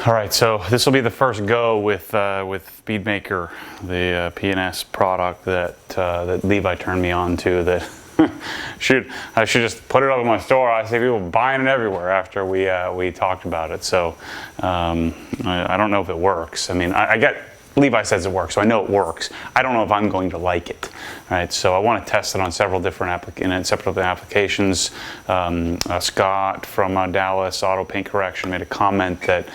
All right, so this will be the first go with BeadMaker, the P&S product that Levi turned me on to. That I should just put it up in my store. I see people buying it everywhere after we talked about it. So I don't know if it works. I mean, I get Levi says it works, so I know it works. I don't know if I'm going to like it. Right, so I want to test it on several different applications. Scott from Dallas Auto Paint Correction made a comment that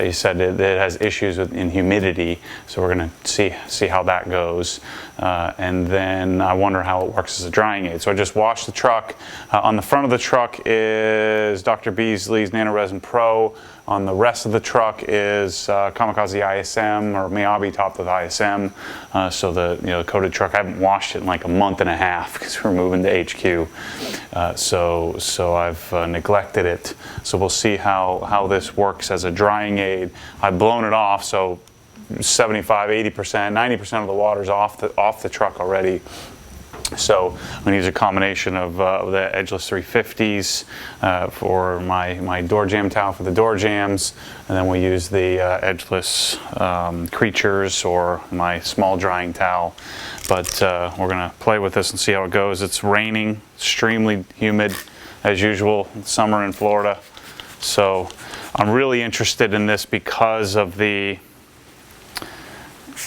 he said it has issues in humidity, so we're going to see how that goes. And then I wonder how it works as a drying aid. So I just washed the truck. On the front of the truck is Dr. Beasley's Nano Resin Pro. On the rest of the truck is Kamikaze ISM, or Miyabi topped with ISM. So the coated truck, I haven't washed it in like a month and a half because we're moving to HQ. So I've neglected it. So we'll see how this works as a drying aid. I've blown it off, so 75, 80%, 90% of the water's off the truck already. So I'm going to use a combination of the Edgeless 350s for my door jam towel for the door jams, and then we use the Edgeless Creatures or my small drying towel. But we're going to play with this and see how it goes. It's raining, extremely humid as usual. It's summer in Florida. So I'm really interested in this because of the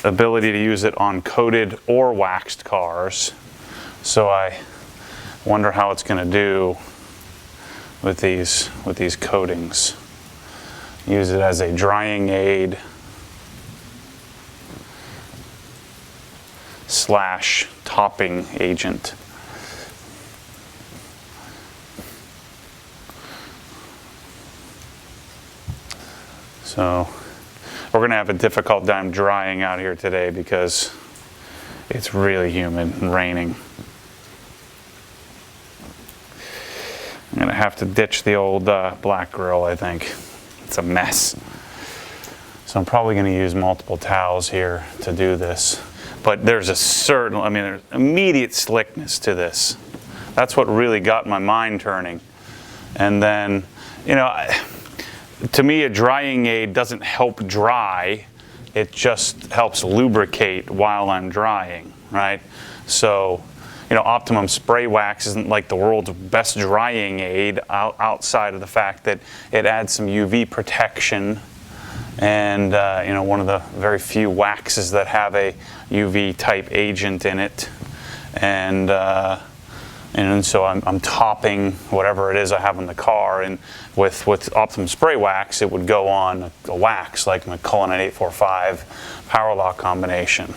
ability to use it on coated or waxed cars. So I wonder how it's going to do with these coatings. Use it as a drying aid / topping agent. So we're going to have a difficult time drying out here today because it's really humid and raining. I'm going to have to ditch the old black grill, I think. It's a mess. So I'm probably going to use multiple towels here to do this. But there's there's immediate slickness to this. That's what really got my mind turning. And then, to me, a drying aid doesn't help dry. It just helps lubricate while I'm drying, right? So, Optimum Spray Wax isn't like the world's best drying aid outside of the fact that it adds some UV protection, and one of the very few waxes that have a UV type agent in it, and so I'm topping whatever it is I have in the car, and with Optimum Spray Wax it would go on a wax like my Cullinan 845 Power Lock combination.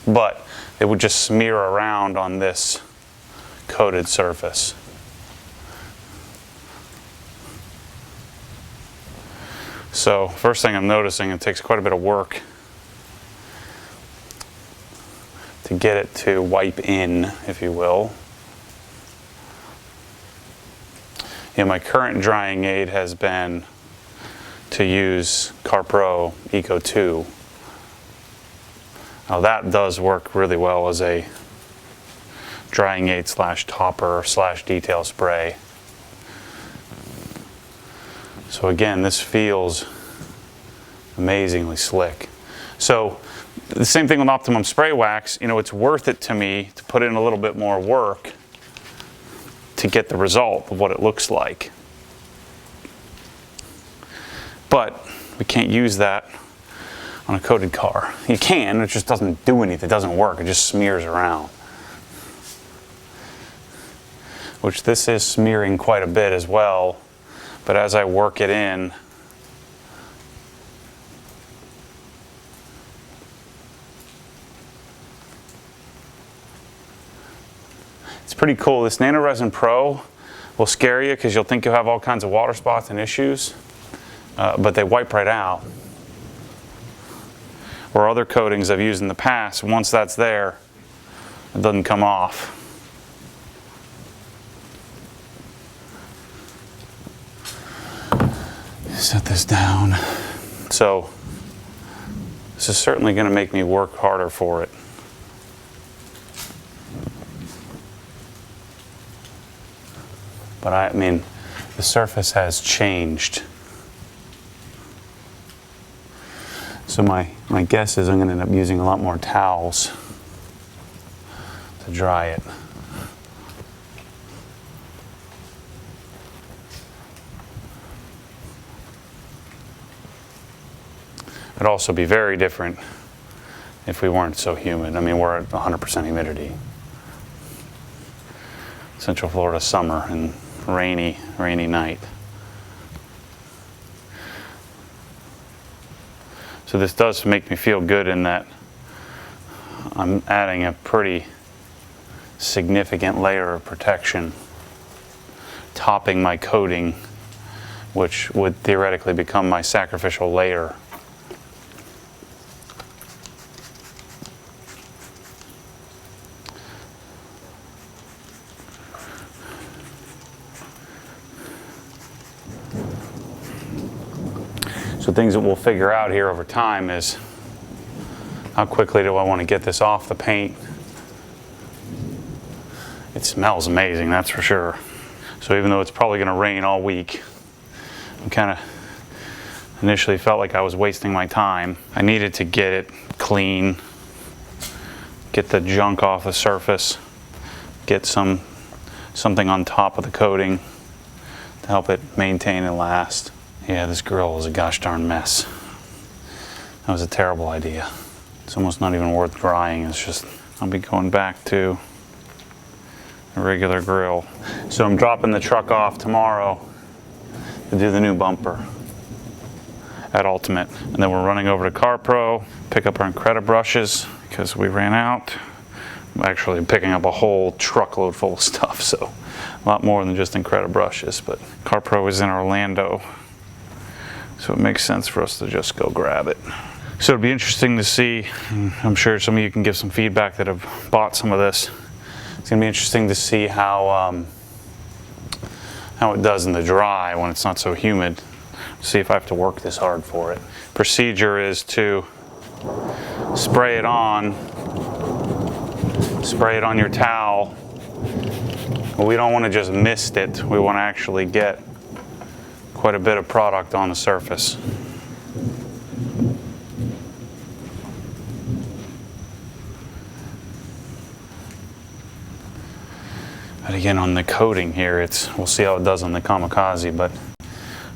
But it would just smear around on this coated surface. So first thing I'm noticing, it takes quite a bit of work to get it to wipe in, if you will. My current drying aid has been to use CarPro Eco 2. Now that does work really well as a drying aid / topper / detail spray. So again, this feels amazingly slick. So the same thing with Optimum Spray Wax, it's worth it to me to put in a little bit more work to get the result of what it looks like. But we can't use that on a coated car. You can, it just doesn't do anything, it doesn't work, it just smears around. Which this is smearing quite a bit as well, but as I work it in, it's pretty cool. This Nano Resin Pro will scare you because you'll think you'll have all kinds of water spots and issues, but they wipe right out. Or other coatings I've used in the past, once that's there, it doesn't come off. Set this down. So this is certainly going to make me work harder for it. But I mean, the surface has changed. So my guess is I'm going to end up using a lot more towels to dry it. It'd also be very different if we weren't so humid. I mean, we're at 100% humidity. Central Florida summer and rainy night. So this does make me feel good in that I'm adding a pretty significant layer of protection, topping my coating, which would theoretically become my sacrificial layer. So things that we'll figure out here over time is how quickly do I want to get this off the paint. It smells amazing, that's for sure. So even though it's probably going to rain all week, I kind of initially felt like I was wasting my time. I needed to get it clean, get the junk off the surface, get something on top of the coating to help it maintain and last. Yeah, this grill was a gosh darn mess. That was a terrible idea. It's almost not even worth drying. It's just, I'll be going back to a regular grill. So I'm dropping the truck off tomorrow to do the new bumper at Ultimate. And then we're running over to CarPro, pick up our Incredi brushes because we ran out. I'm actually picking up a whole truckload full of stuff, so a lot more than just Incredi brushes. But CarPro is in Orlando, so it makes sense for us to just go grab it. So it'd be interesting to see, I'm sure some of you can give some feedback that have bought some of this. It's gonna be interesting to see how it does in the dry when it's not so humid. See if I have to work this hard for it. Procedure is to spray it on your towel. But we don't want to just mist it. We want to actually get quite a bit of product on the surface. But again, on the coating here, we'll see how it does on the Kamikaze, but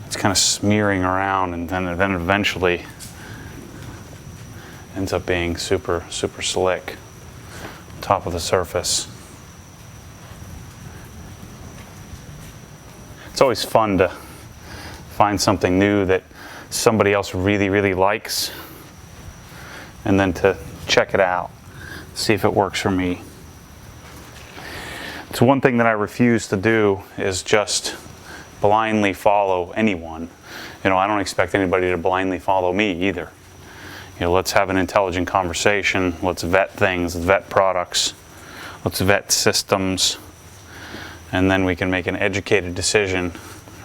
it's kind of smearing around and then eventually ends up being super slick. Top of the surface. It's always fun to find something new that somebody else really likes and then to check it out, see if it works for me. It's one thing that I refuse to do is just blindly follow anyone. You know, I don't expect anybody to blindly follow me either. You know, let's have an intelligent conversation. Let's vet things, let's vet products, let's vet systems, and then we can make an educated decision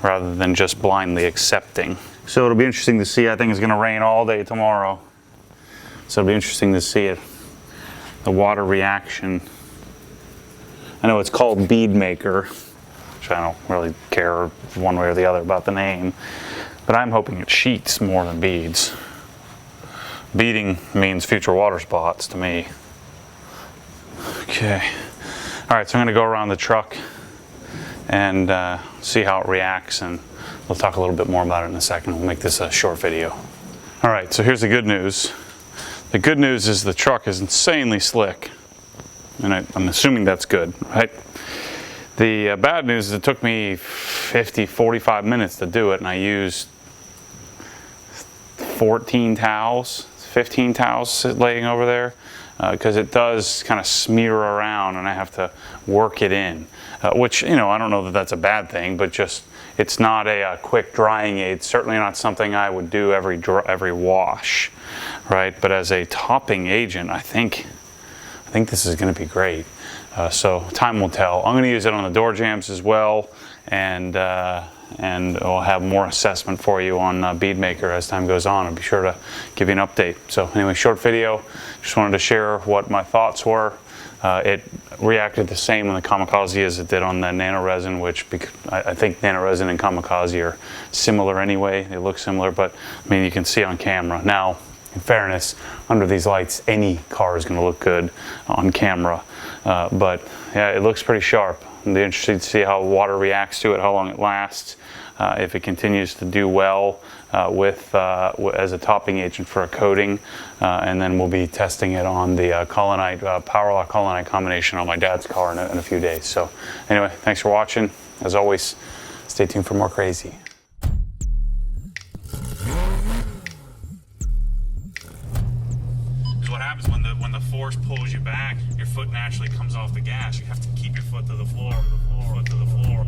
rather than just blindly accepting. So it'll be interesting to see. I think it's going to rain all day tomorrow. So it'll be interesting to see it, the water reaction. I know it's called BeadMaker, which I don't really care one way or the other about the name, but I'm hoping it sheets more than beads. Beading means future water spots to me. Okay. All right, so I'm going to go around the truck and see how it reacts, and we'll talk a little bit more about it in a second. We'll make this a short video. All right, so here's the good news. The good news is the truck is insanely slick, and I'm assuming that's good, right? The bad news is it took me 45 minutes to do it, and I used 14 towels, 15 towels laying over there, because it does kind of smear around and I have to work it in, which, you know, I don't know that that's a bad thing, but just it's not a quick drying aid. Certainly not something I would do every wash, right? But as a topping agent, I think this is going to be great. So time will tell. I'm going to use it on the door jambs as well, and I'll have more assessment for you on BeadMaker as time goes on. I'll be sure to give you an update. So anyway, short video. Just wanted to share what my thoughts were It reacted the same on the Kamikaze as it did on the nano resin, which I think nano resin and Kamikaze are similar anyway. They look similar, but I mean, you can see on camera. Now, in fairness, under these lights, any car is going to look good on camera. But yeah, it looks pretty sharp. I'm interested to see how water reacts to it, how long it lasts, if it continues to do well as a topping agent for a coating, and then we'll be testing it on the Colonite, Power Lock Colonite combination on my dad's car in a few days. So anyway, thanks for watching. As always, stay tuned for more crazy. What happens when the force pulls you back, your foot naturally comes off the gas. You have to keep your foot to the floor, to the floor.